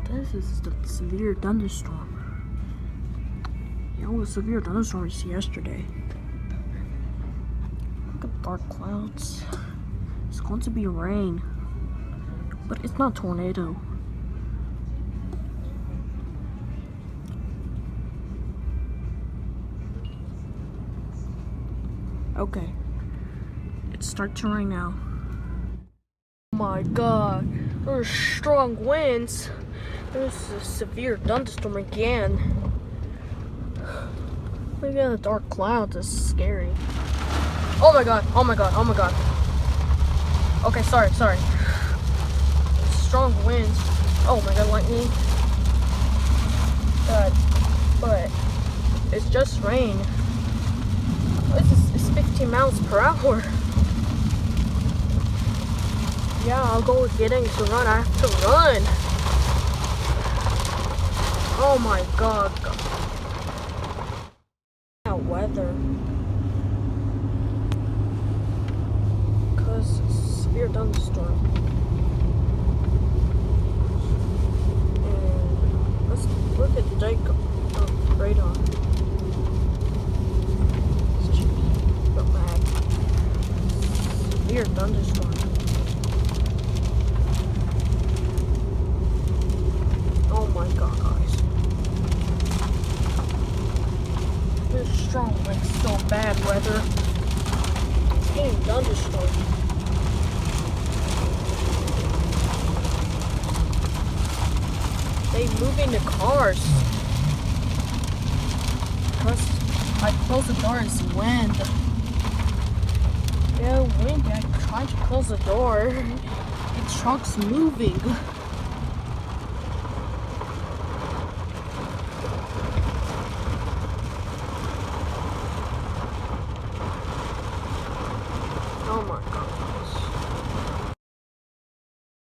This is the severe thunderstorm. You know, the severe thunderstorms yesterday. Look at dark clouds. It's going to be rain, but it's not tornado. Okay, it starts to rain now. Oh my god, there's strong winds. There's a severe thunderstorm again. Look at the dark clouds, it's scary. Oh my god, oh my god, oh my god. Okay, sorry. Strong winds. Oh my god, lightning. But it's just rain. It's 15 miles per hour. Yeah, I'll go getting to run. I have to run. Oh my god. That weather. Because it's severe thunderstorm. And let's look at Jacob radar. Severe thunderstorm. Oh my god, guys. This strong winds, so bad weather. It's getting thunderstorm. They moving the cars. Because I close the door, it's wind. Yeah, wind. I tried to close the door. The truck's moving. Oh my god.